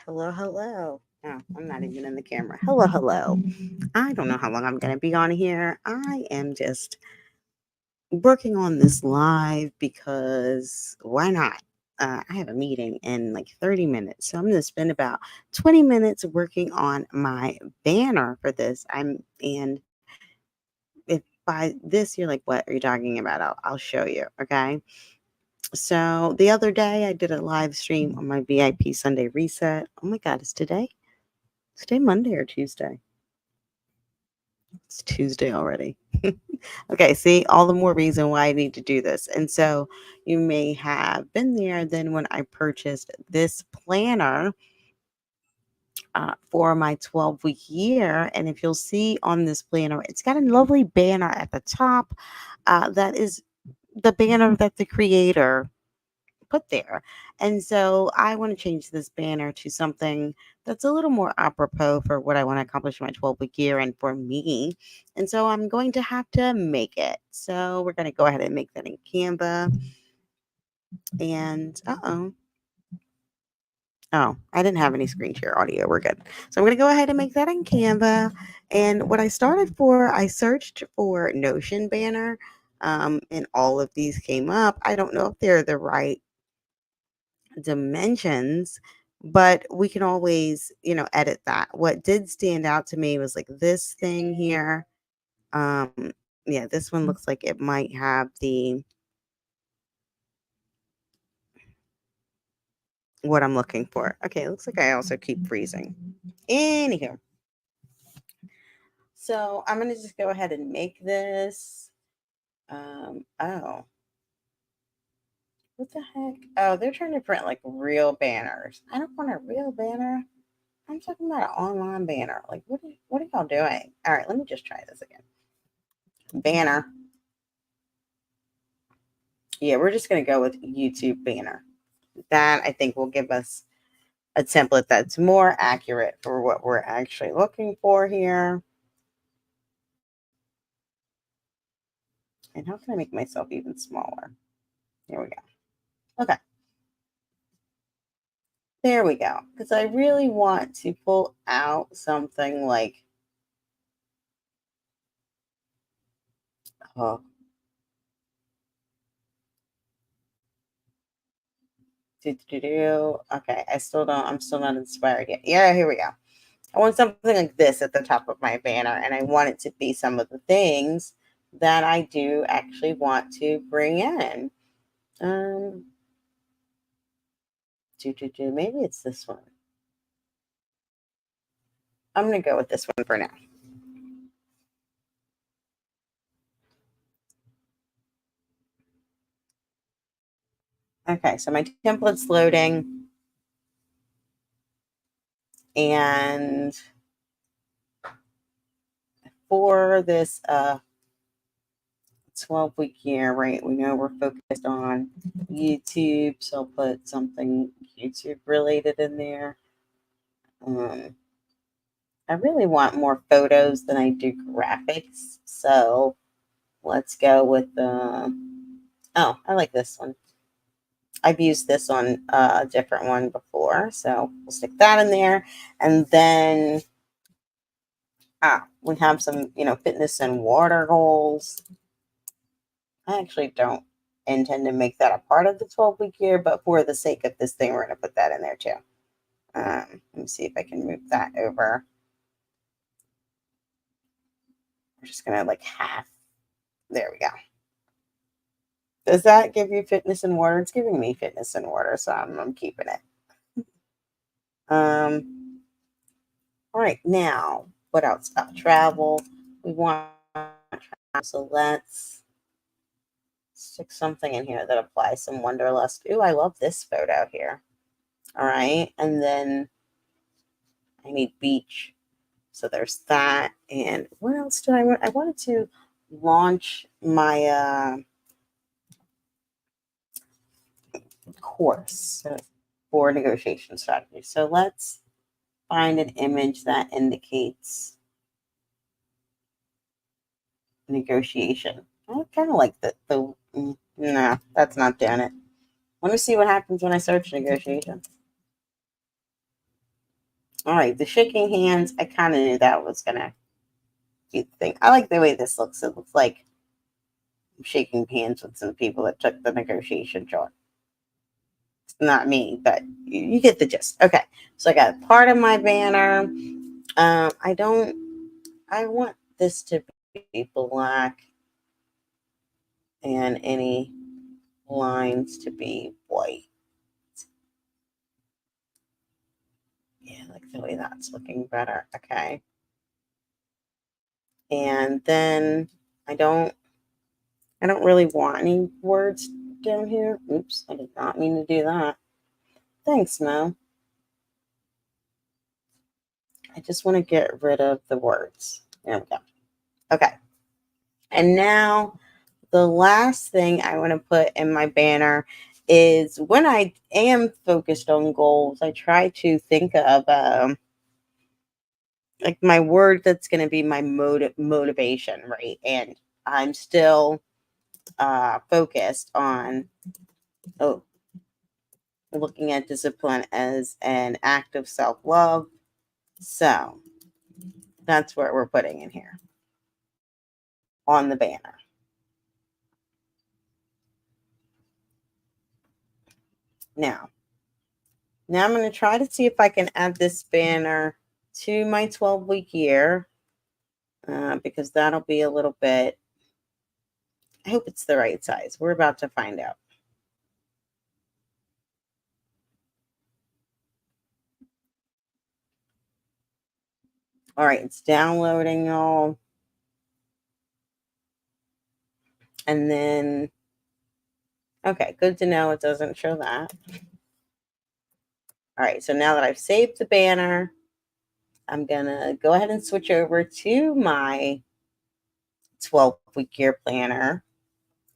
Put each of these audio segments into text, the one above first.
Hello, hello. No, I'm not even in the camera. Hello, hello. I don't know how long I'm going to be on here. I am just working on this live because why not? I have a meeting in like 30 minutes. So I'm going to spend about 20 minutes working on my banner for this. And if by this you're like, what are you talking about? I'll show you. Okay. So the other day I did a live stream on my VIP Sunday reset. Oh my God, it's today? Is today Monday or Tuesday? It's Tuesday already. Okay, see, all the more reason why I need to do this. And so you may have been there then when I purchased this planner for my 12-week year. And if you'll see on this planner, it's got a lovely banner at the top. That is the banner that the creator put there. And so I want to change this banner to something that's a little more apropos for what I want to accomplish in my 12-week year and for me. And so I'm going to have to make it. So we're going to go ahead and make that in Canva. And oh, I didn't have any screen share audio. We're good. So I'm going to go ahead and make that in Canva. And what I started for, I searched for Notion banner. And all of these came up. I don't know if they're the right dimensions, but we can always, edit that. What did stand out to me was like this thing here. Yeah, this one looks like it might have the what I'm looking for. Okay, it looks like I also keep freezing. Anywho, so I'm gonna just go ahead and make this. Oh, what the heck? Oh, they're trying to print like real banners. I don't want a real banner. I'm talking about an online banner. Like, what are y'all doing? All right, let me just try this again. Banner. Yeah, we're just going to go with YouTube banner. That I think will give us a template that's more accurate for what we're actually looking for here. And how can I make myself even smaller? Here we go. Okay. There we go. Because I really want to pull out something like, oh, okay, I'm still not inspired yet. Yeah, here we go. I want something like this at the top of my banner, and I want it to be some of the things that I do actually want to bring in. Um, maybe it's this one. I'm gonna go with this one for now. Okay, so my template's loading, and for this 12-week year, right? We know we're focused on YouTube, so I'll put something YouTube related in there. Um, I really want more photos than I do graphics, so let's go with the. Oh, I like this one. I've used this on a different one before, so we'll stick that in there, and then we have some, fitness and water goals. I actually don't intend to make that a part of the 12-week year, but for the sake of this thing, we're going to put that in there too. Let me see if I can move that over. We're just going to like half. There we go. Does that give you fitness and water? It's giving me fitness and water, so I'm keeping it. All right, now, what else? Travel. We want travel, so let's stick something in here that applies some wanderlust. Ooh, I love this photo here. All right, and then I need beach. So there's that. And what else do I want? I wanted to launch my course for negotiation strategy. So let's find an image that indicates negotiation. I kind of like no, that's not doing it. Let me see what happens when I search negotiation. All right, the shaking hands, I kind of knew that was going to be the thing. I like the way this looks. It looks like I'm shaking hands with some people that took the negotiation job. It's not me, but you get the gist. Okay, so I got part of my banner. I don't, I want this to be black and any lines to be white. Yeah, I like the way that's looking better. Okay. And then I don't I don't really want any words down here. Oops, I did not mean to do that. Thanks, Mo. I just want to get rid of the words. There we go. Okay. And now the last thing I want to put in my banner is when I am focused on goals, I try to think of like my word that's going to be my motivation, right? And I'm still focused on oh, looking at discipline as an act of self love. So that's what we're putting in here on the banner. Now, now I'm going to try to see if I can add this banner to my 12-week year because that'll be a little bit, I hope it's the right size. We're about to find out. All right, it's downloading, y'all. And then, okay, good to know it doesn't show that. All right, so now that I've saved the banner, I'm going to go ahead and switch over to my 12-week year planner.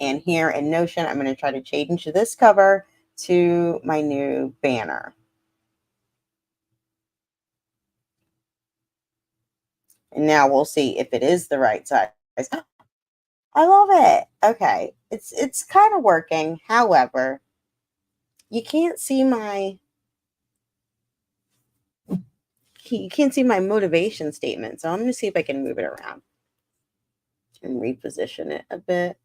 And here in Notion, I'm going to try to change this cover to my new banner. And now we'll see if it is the right size. I love it. Okay. It's kind of working. However, you can't see my motivation statement. So I'm going to see if I can move it around and reposition it a bit.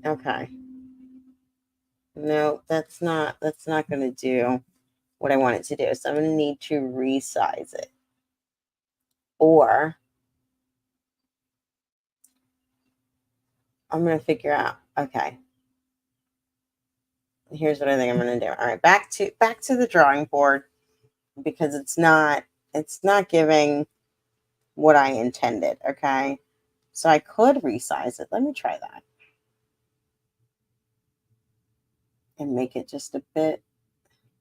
Okay. No, that's not going to do what I want it to do. So I'm going to need to resize it. Or I'm going to figure out, okay, here's what I think I'm going to do. All right, back to the drawing board because it's not giving what I intended, okay? So I could resize it. Let me try that. And make it just a bit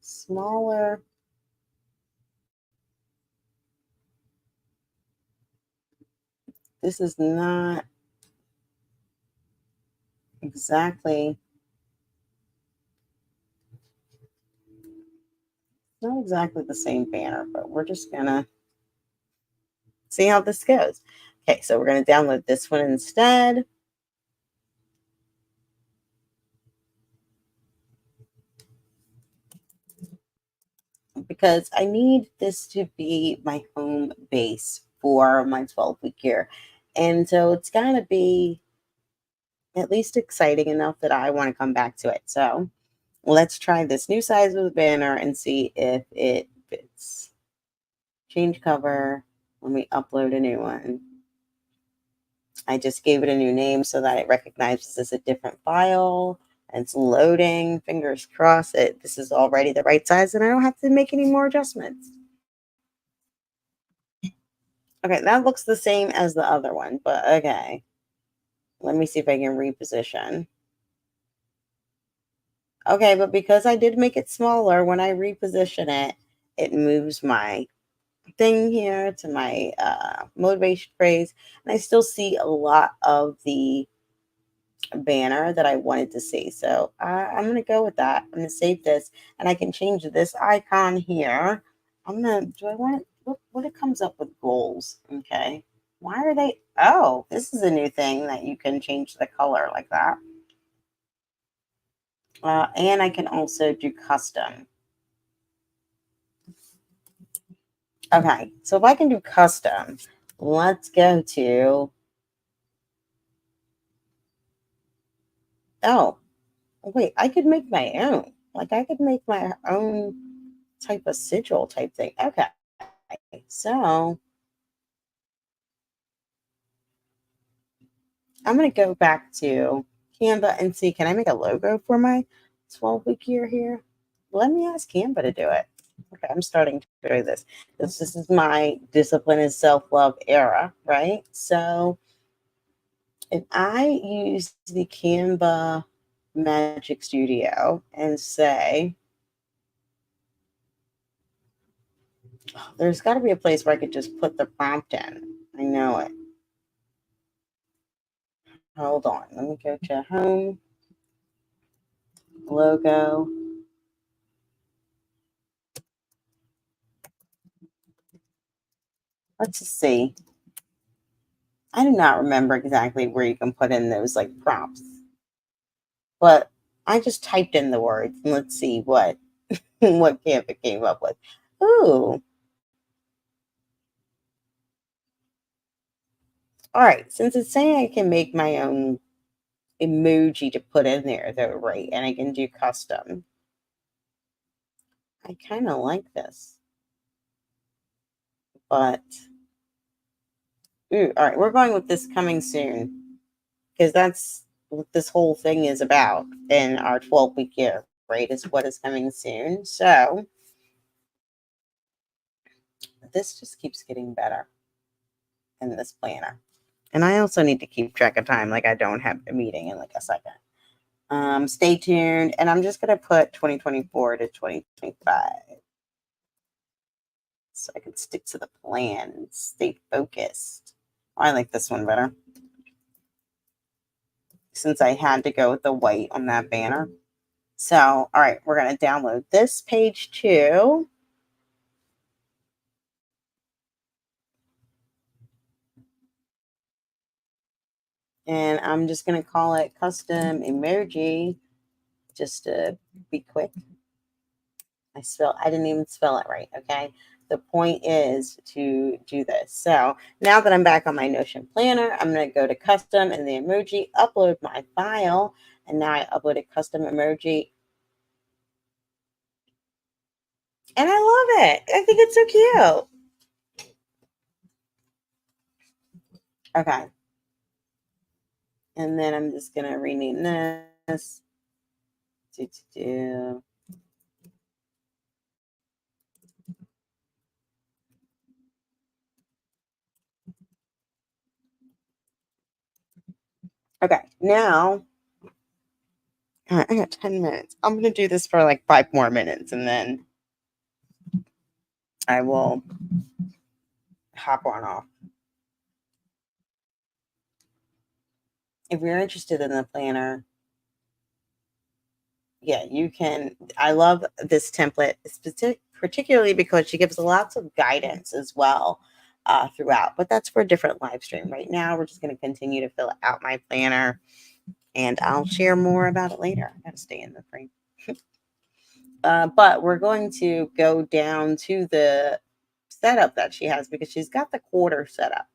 smaller. This is exactly not exactly the same banner, but we're just gonna see how this goes. Okay, so we're gonna download this one instead. Because I need this to be my home base for my 12-week year. And so it's got to be at least exciting enough that I want to come back to it. So let's try this new size of the banner and see if it fits. Change cover. Let me upload a new one. I just gave it a new name so that it recognizes as a different file. And it's loading. Fingers crossed that this is already the right size and I don't have to make any more adjustments. Okay, that looks the same as the other one, but okay. Let me see if I can reposition. Okay, but because I did make it smaller, when I reposition it, it moves my thing here to my motivation phrase. And I still see a lot of the banner that I wanted to see. So I'm going to go with that. I'm going to save this and I can change this icon here. Do I want it? What it comes up with goals? Okay. Why are they? Oh, this is a new thing that you can change the color like that. And I can also do custom. Okay, so if I can do custom, let's go to, oh, wait, I could make my own. Like I could make my own type of sigil type thing. Okay, so I'm going to go back to Canva and see, can I make a logo for my 12-week year here? Let me ask Canva to do it. Okay, I'm starting to do this. This is my discipline and self-love era, right? So if I use the Canva Magic Studio and say, oh, there's got to be a place where I could just put the prompt in. I know it. Hold on. Let me go to home, logo. Let's just see. I do not remember exactly where you can put in those like prompts, but I just typed in the words and let's see what what Canva came up with. Ooh, all right. Since it's saying I can make my own emoji to put in there, though, right? And I can do custom. I kind of like this, but ooh, all right. We're going with this coming soon because that's what this whole thing is about in our 12-week year, right? Is what is coming soon. So this just keeps getting better in this planner. And I also need to keep track of time. Like I don't have a meeting in like a second. Stay tuned. And I'm just going to put 2024 to 2025 so I can stick to the plan and stay focused. I like this one better since I had to go with the white on that banner. So, all right, we're going to download this page too. And I'm just going to call it custom emoji just to be quick. I didn't even spell it right. Okay. The point is to do this. So now that I'm back on my Notion planner, I'm going to go to custom and the emoji, upload my file. And now I uploaded custom emoji. And I love it. I think it's so cute. Okay. And then I'm just going to rename this. Do, do, do. Okay. Now I got 10 minutes. I'm going to do this for like 5 more minutes and then I will hop on off. If you're interested in the planner, yeah, you can. I love this template, particularly because she gives lots of guidance as well throughout. But that's for a different live stream. Right now, we're just going to continue to fill out my planner, and I'll share more about it later. I got to stay in the frame. But we're going to go down to the setup that she has because she's got the quarter set up.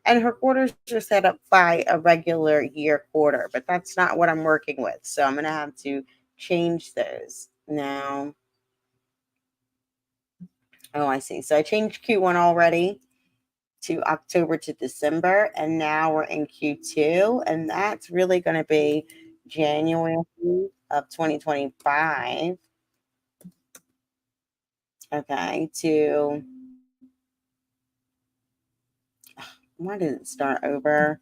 And her quarters are set up by a regular year quarter, but that's not what I'm working with. So I'm going to have to change those now. Oh, I see. So I changed Q1 already to October to December, and now we're in Q2, and that's really going to be January of 2025. Okay, to why did it start over?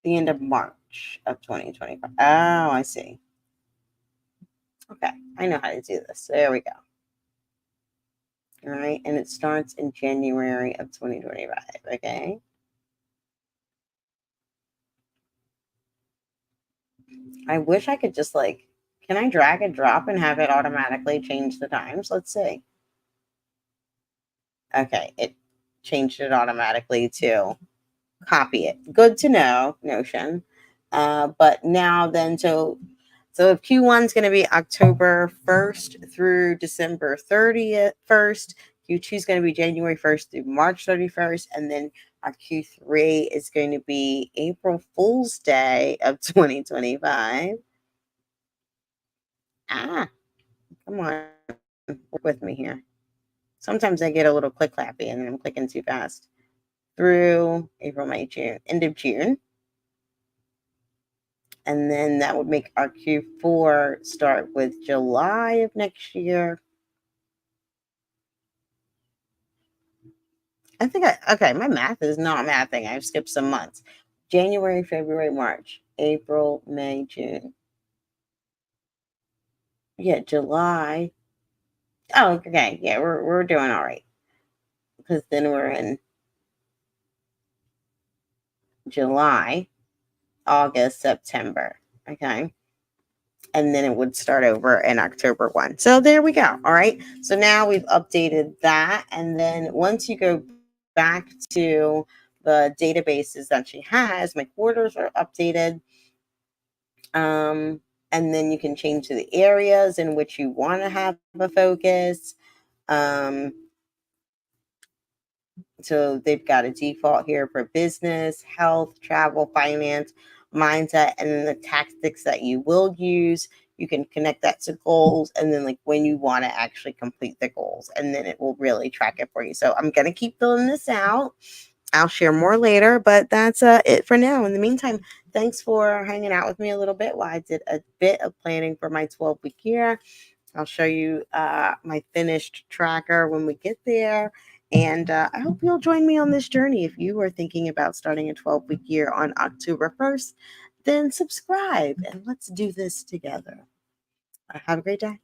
The end of March of 2025. Oh, I see. Okay, I know how to do this. There we go. All right, and it starts in January of 2025. Okay. I wish I could just like, can I drag and drop and have it automatically change the times? Let's see. Okay, it changed it automatically to copy it. Good to know, Notion. But now then, so if Q1 is going to be October 1st through December 30th, 1st, Q2 is going to be January 1st through March 31st, and then our Q3 is going to be April Fool's Day of 2025. Ah, come on, work with me here. Sometimes I get a little click clappy and then I'm clicking too fast. Through April, May, June, end of June. And then that would make our Q4 start with July of next year. Okay, my math is not mathing. I've skipped some months. January, February, March, April, May, June. Yeah, July. Oh, okay. Yeah, we're doing all right. Because then we're in July, August, September. Okay. And then it would start over in October 1. So there we go. All right. So now we've updated that. And then once you go back to the databases that she has, my quarters are updated. And then you can change the areas in which you want to have a focus. Um, so they've got a default here for business, health, travel, finance, mindset, and then the tactics that you will use. You can connect that to goals and then like when you want to actually complete the goals, and then it will really track it for you. So I'm going to keep filling this out. I'll share more later, but that's it for now. In the meantime, thanks for hanging out with me a little bit while I did a bit of planning for my 12-week year. I'll show you my finished tracker when we get there. And I hope you'll join me on this journey. If you are thinking about starting a 12-week year on October 1st, then subscribe and let's do this together. Have a great day.